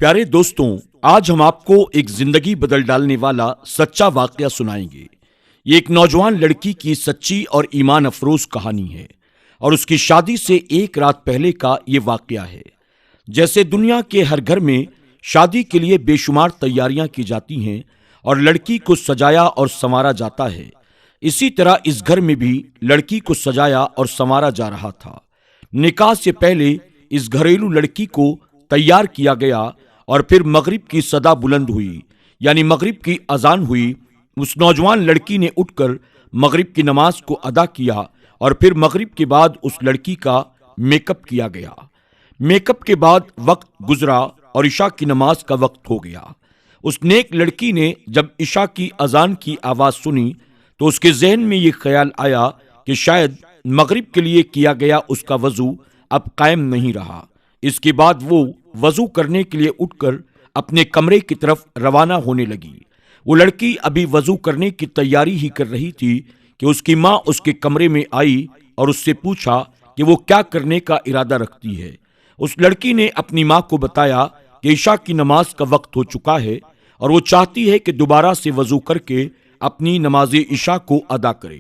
پیارے دوستوں، آج ہم آپ کو ایک زندگی بدل ڈالنے والا سچا واقعہ سنائیں گے۔ یہ ایک نوجوان لڑکی کی سچی اور ایمان افروز کہانی ہے اور اس کی شادی سے ایک رات پہلے کا یہ واقعہ ہے۔ جیسے دنیا کے ہر گھر میں شادی کے لیے بے شمار تیاریاں کی جاتی ہیں اور لڑکی کو سجایا اور سنوارا جاتا ہے، اسی طرح اس گھر میں بھی لڑکی کو سجایا اور سنوارا جا رہا تھا۔ نکاح سے پہلے اس گھریلو لڑکی کو تیار کیا گیا اور پھر مغرب کی صدا بلند ہوئی، یعنی مغرب کی اذان ہوئی۔ اس نوجوان لڑکی نے اٹھ کر مغرب کی نماز کو ادا کیا اور پھر مغرب کے بعد اس لڑکی کا میک اپ کیا گیا۔ میک اپ کے بعد وقت گزرا اور عشاء کی نماز کا وقت ہو گیا۔ اس نیک لڑکی نے جب عشاء کی اذان کی آواز سنی تو اس کے ذہن میں یہ خیال آیا کہ شاید مغرب کے لیے کیا گیا اس کا وضو اب قائم نہیں رہا۔ اس کے بعد وہ وضو کرنے کے لیے اٹھ کر اپنے کمرے کی طرف روانہ ہونے لگی۔ وہ لڑکی ابھی وضو کرنے کی تیاری ہی کر رہی تھی کہ اس کی ماں اس کے کمرے میں آئی اور اس سے پوچھا کہ وہ کیا کرنے کا ارادہ رکھتی ہے۔ اس لڑکی نے اپنی ماں کو بتایا کہ عشاء کی نماز کا وقت ہو چکا ہے اور وہ چاہتی ہے کہ دوبارہ سے وضو کر کے اپنی نماز عشاء کو ادا کرے،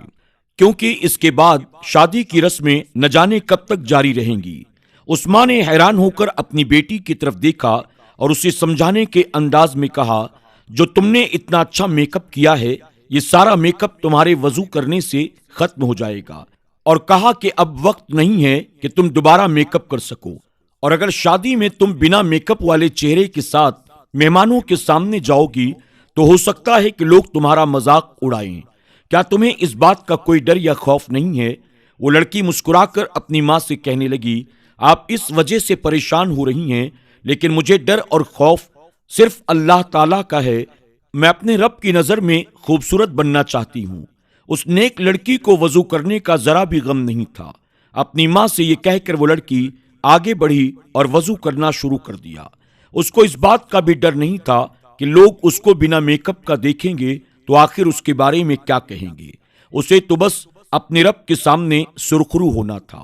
کیونکہ اس کے بعد شادی کی رسمیں نہ جانے کب تک جاری رہیں گی۔ اس ماں نے حیران ہو کر اپنی بیٹی کی طرف دیکھا اور اسے سمجھانے کے انداز میں کہا، جو تم نے اتنا اچھا میک اپ کیا ہے، یہ سارا میک اپ تمہارے وضو کرنے سے ختم ہو جائے گا، اور کہا کہ اب وقت نہیں ہے کہ تم دوبارہ میک اپ کر سکو، اور اگر شادی میں تم بنا میک اپ والے چہرے کے ساتھ مہمانوں کے سامنے جاؤ گی تو ہو سکتا ہے کہ لوگ تمہارا مذاق اڑائیں۔ کیا تمہیں اس بات کا کوئی ڈر یا خوف نہیں ہے؟ وہ لڑکی مسکرا کر اپنی ماں سے کہنے لگی، آپ اس وجہ سے پریشان ہو رہی ہیں، لیکن مجھے ڈر اور خوف صرف اللہ تعالیٰ کا ہے۔ میں اپنے رب کی نظر میں خوبصورت بننا چاہتی ہوں۔ اس نیک لڑکی کو وضو کرنے کا ذرا بھی غم نہیں تھا۔ اپنی ماں سے یہ کہہ کر وہ لڑکی آگے بڑھی اور وضو کرنا شروع کر دیا۔ اس کو اس بات کا بھی ڈر نہیں تھا کہ لوگ اس کو بنا میک اپ کا دیکھیں گے تو آخر اس کے بارے میں کیا کہیں گے۔ اسے تو بس اپنے رب کے سامنے سرخرو ہونا تھا۔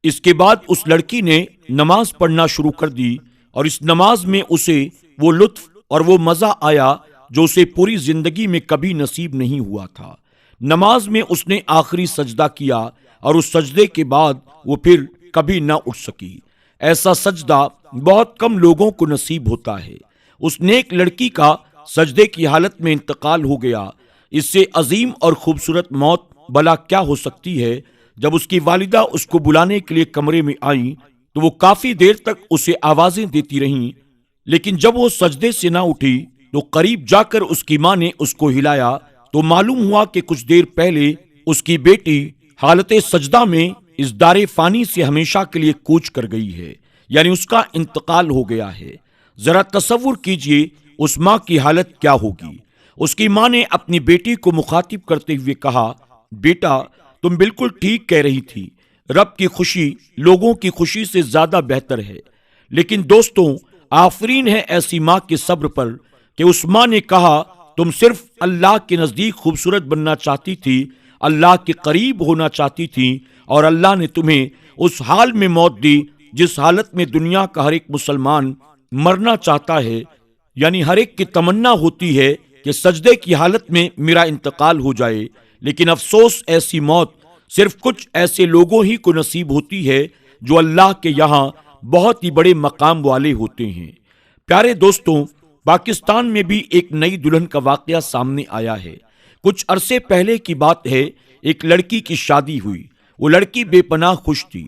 اس کے بعد اس لڑکی نے نماز پڑھنا شروع کر دی اور اس نماز میں اسے وہ لطف اور وہ مزہ آیا جو اسے پوری زندگی میں کبھی نصیب نہیں ہوا تھا۔ نماز میں اس نے آخری سجدہ کیا اور اس سجدے کے بعد وہ پھر کبھی نہ اٹھ سکی۔ ایسا سجدہ بہت کم لوگوں کو نصیب ہوتا ہے۔ اس نیک لڑکی کا سجدے کی حالت میں انتقال ہو گیا۔ اس سے عظیم اور خوبصورت موت بھلا کیا ہو سکتی ہے؟ جب اس کی والدہ اس کو بلانے کے لیے کمرے میں آئیں تو وہ کافی دیر تک اسے آوازیں دیتی رہیں، لیکن جب وہ سجدے سے نہ اٹھی تو قریب جا کر اس کی ماں نے اس کو ہلایا تو معلوم ہوا کہ کچھ دیر پہلے اس کی بیٹی حالت سجدہ میں اس دار فانی سے ہمیشہ کے لیے کوچ کر گئی ہے، یعنی اس کا انتقال ہو گیا ہے۔ ذرا تصور کیجئے اس ماں کی حالت کیا ہوگی۔ اس کی ماں نے اپنی بیٹی کو مخاطب کرتے ہوئے کہا، بیٹا تم بالکل ٹھیک کہہ رہی تھی، رب کی خوشی لوگوں کی خوشی سے زیادہ بہتر ہے۔ لیکن دوستوں، آفرین ہے ایسی ماں کے صبر پر کہ اس ماں نے کہا، تم صرف اللہ کے نزدیک خوبصورت بننا چاہتی تھی، اللہ کے قریب ہونا چاہتی تھی، اور اللہ نے تمہیں اس حال میں موت دی جس حالت میں دنیا کا ہر ایک مسلمان مرنا چاہتا ہے، یعنی ہر ایک کی تمنا ہوتی ہے کہ سجدے کی حالت میں میرا انتقال ہو جائے، لیکن افسوس ایسی موت صرف کچھ ایسے لوگوں ہی کو نصیب ہوتی ہے جو اللہ کے یہاں بہت ہی بڑے مقام والے ہوتے ہیں۔ پیارے دوستوں، پاکستان میں بھی ایک نئی دلہن کا واقعہ سامنے آیا ہے۔ کچھ عرصے پہلے کی بات ہے، ایک لڑکی کی شادی ہوئی۔ وہ لڑکی بے پناہ خوش تھی۔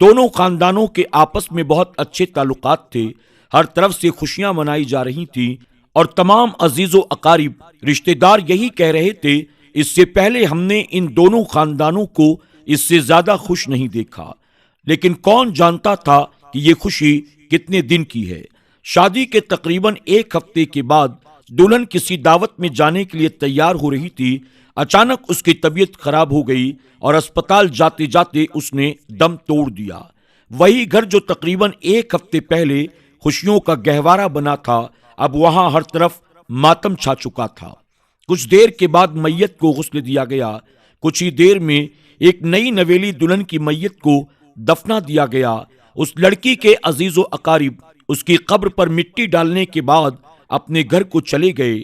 دونوں خاندانوں کے آپس میں بہت اچھے تعلقات تھے، ہر طرف سے خوشیاں منائی جا رہی تھیں اور تمام عزیز و اقارب رشتہ دار یہی کہہ رہے تھے، اس سے پہلے ہم نے ان دونوں خاندانوں کو اس سے زیادہ خوش نہیں دیکھا۔ لیکن کون جانتا تھا کہ یہ خوشی کتنے دن کی ہے۔ شادی کے تقریباً ایک ہفتے کے بعد دلہن کسی دعوت میں جانے کے لیے تیار ہو رہی تھی، اچانک اس کی طبیعت خراب ہو گئی اور اسپتال جاتے جاتے اس نے دم توڑ دیا۔ وہی گھر جو تقریباً ایک ہفتے پہلے خوشیوں کا گہوارہ بنا تھا، اب وہاں ہر طرف ماتم چھا چکا تھا۔ کچھ دیر کے بعد میت کو غسل دیا گیا۔ کچھ ہی دیر میں ایک نئی نویلی دلہن کی میت کو دفنا دیا گیا۔ اس لڑکی کے عزیز و اقارب اس کی قبر پر مٹی ڈالنے کے بعد اپنے گھر کو چلے گئے۔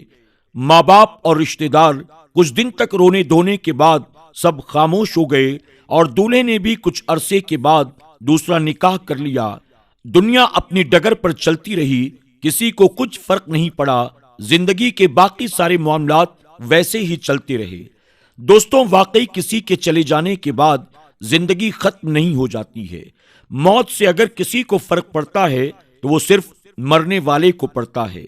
ماں باپ اور رشتہ دار کچھ دن تک رونے دھونے کے بعد سب خاموش ہو گئے اور دولہے نے بھی کچھ عرصے کے بعد دوسرا نکاح کر لیا۔ دنیا اپنی ڈگر پر چلتی رہی، کسی کو کچھ فرق نہیں پڑا، زندگی کے باقی سارے معاملات ویسے ہی چلتے رہے۔ دوستوں، واقعی کسی کے چلے جانے کے بعد زندگی ختم نہیں ہو جاتی ہے۔ موت سے اگر کسی کو فرق پڑتا ہے تو وہ صرف مرنے والے کو پڑتا ہے۔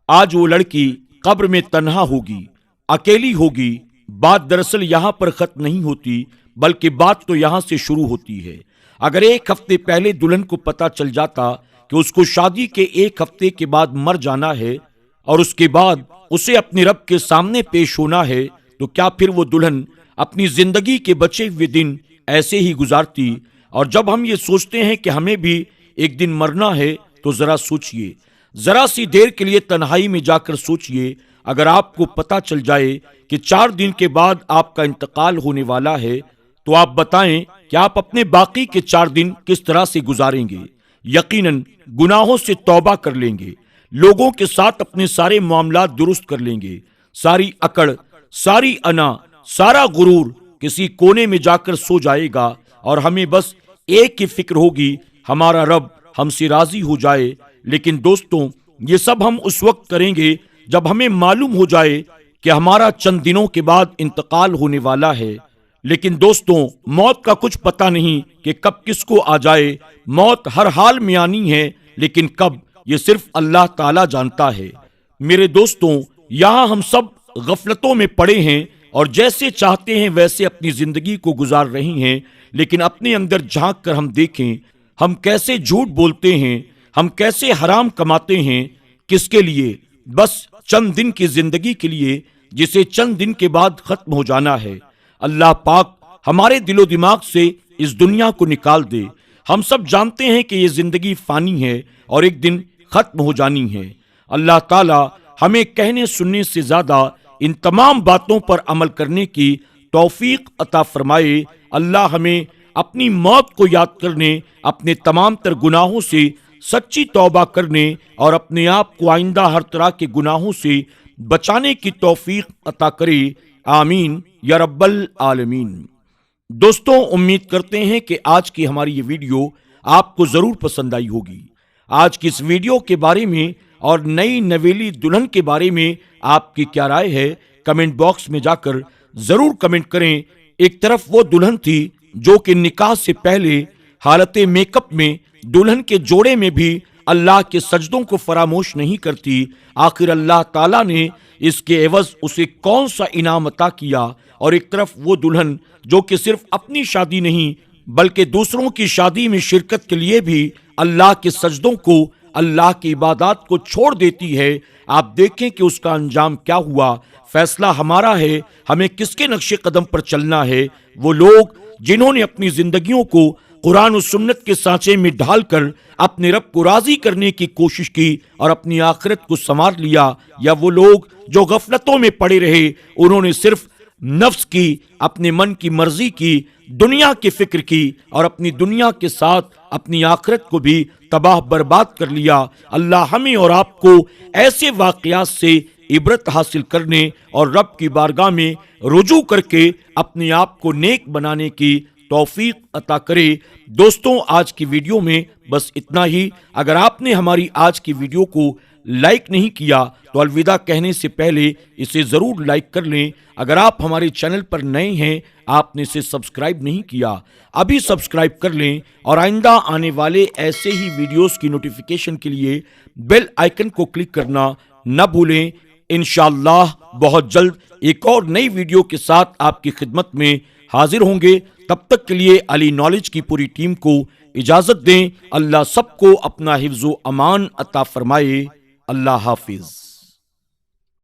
آج وہ لڑکی قبر میں تنہا ہوگی، اکیلی ہوگی۔ بات دراصل یہاں پر ختم نہیں ہوتی، بلکہ بات تو یہاں سے شروع ہوتی ہے۔ اگر ایک ہفتے پہلے دلہن کو پتا چل جاتا کہ اس کو شادی کے ایک ہفتے کے بعد مر جانا ہے اور اس کے بعد اسے اپنے رب کے سامنے پیش ہونا ہے، تو کیا پھر وہ دلہن اپنی زندگی کے بچے ہوئے دن ایسے ہی گزارتی؟ اور جب ہم یہ سوچتے ہیں کہ ہمیں بھی ایک دن مرنا ہے تو ذرا سوچئے، ذرا سی دیر کے لیے تنہائی میں جا کر سوچئے، اگر آپ کو پتا چل جائے کہ 4 دن کے بعد آپ کا انتقال ہونے والا ہے تو آپ بتائیں کہ آپ اپنے باقی کے 4 دن کس طرح سے گزاریں گے؟ یقیناً گناہوں سے توبہ کر لیں گے، لوگوں کے ساتھ اپنے سارے معاملات درست کر لیں گے، ساری اکڑ، ساری انا، سارا غرور کسی کونے میں جا کر سو جائے گا اور ہمیں بس ایک ہی فکر ہوگی، ہمارا رب ہم سے راضی ہو جائے۔ لیکن دوستوں، یہ سب ہم اس وقت کریں گے جب ہمیں معلوم ہو جائے کہ ہمارا چند دنوں کے بعد انتقال ہونے والا ہے۔ لیکن دوستوں، موت کا کچھ پتہ نہیں کہ کب کس کو آ جائے۔ موت ہر حال میں آنی ہے، لیکن کب یہ صرف اللہ تعالیٰ جانتا ہے۔ میرے دوستوں، یہاں ہم سب غفلتوں میں پڑے ہیں اور جیسے چاہتے ہیں ویسے اپنی زندگی کو گزار رہے ہیں، لیکن اپنے اندر جھانک کر ہم دیکھیں، ہم کیسے جھوٹ بولتے ہیں، ہم کیسے حرام کماتے ہیں۔ کس کے لیے؟ بس چند دن کی زندگی کے لیے، جسے چند دن کے بعد ختم ہو جانا ہے۔ اللہ پاک ہمارے دل و دماغ سے اس دنیا کو نکال دے۔ ہم سب جانتے ہیں کہ یہ زندگی فانی ہے اور ایک دن ختم ہو جانی ہے۔ اللہ تعالی ہمیں کہنے سننے سے زیادہ ان تمام باتوں پر عمل کرنے کی توفیق عطا فرمائے۔ اللہ ہمیں اپنی موت کو یاد کرنے، اپنے تمام تر گناہوں سے سچی توبہ کرنے اور اپنے آپ کو آئندہ ہر طرح کے گناہوں سے بچانے کی توفیق عطا کرے۔ آمین یا رب العالمین۔ دوستوں، امید کرتے ہیں کہ آج کی ہماری یہ ویڈیو آپ کو ضرور پسند آئی ہوگی۔ آج کی اس ویڈیو کے بارے میں اور نئی نویلی دلہن کے بارے میں آپ کی کیا رائے ہے؟ کمنٹ باکس میں جا کر ضرور کمنٹ کریں۔ ایک طرف وہ دلہن تھی جو کہ نکاح سے پہلے حالت میک اپ میں دلہن کے جوڑے میں بھی اللہ کے سجدوں کو فراموش نہیں کرتی۔ آخر اللہ تعالیٰ نے اس کے عوض اسے کون سا انعام عطا کیا؟ اور ایک طرف وہ دلہن جو کہ صرف اپنی شادی نہیں بلکہ دوسروں کی شادی میں شرکت کے لیے بھی اللہ کے سجدوں کو، اللہ کی عبادات کو چھوڑ دیتی ہے۔ آپ دیکھیں کہ اس کا انجام کیا ہوا۔ فیصلہ ہمارا ہے، ہمیں کس کے نقش قدم پر چلنا ہے۔ وہ لوگ جنہوں نے اپنی زندگیوں کو قرآن و سنت کے سانچے میں ڈھال کر اپنے رب کو راضی کرنے کی کوشش کی اور اپنی آخرت کو سنوار لیا، یا وہ لوگ جو غفلتوں میں پڑے رہے، انہوں نے صرف نفس کی، اپنے من کی مرضی کی، دنیا کی فکر کی اور اپنی دنیا کے ساتھ اپنی آخرت کو بھی تباہ برباد کر لیا۔ اللہ ہمیں اور آپ کو ایسے واقعات سے عبرت حاصل کرنے اور رب کی بارگاہ میں رجوع کر کے اپنے آپ کو نیک بنانے کی توفیق عطا کرے۔ دوستوں، آج کی ویڈیو میں بس اتنا ہی۔ اگر آپ نے ہماری آج کی ویڈیو کو لائک نہیں کیا تو الوداع کہنے سے پہلے اسے ضرور لائک کر لیں۔ اگر آپ ہمارے چینل پر نئے ہیں، آپ نے اسے سبسکرائب نہیں کیا، ابھی سبسکرائب کر لیں اور آئندہ آنے والے ایسے ہی ویڈیوز کی نوٹیفیکیشن کے لیے بیل آئیکن کو کلک کرنا نہ بھولیں۔ انشاءاللہ بہت جلد ایک اور نئی ویڈیو کے ساتھ آپ کی خدمت میں حاضر ہوں گے۔ تب تک کے لیے علی نالج کی پوری ٹیم کو اجازت دیں۔ اللہ سب کو اپنا حفظ و امان عطا فرمائے۔ اللہ حافظ۔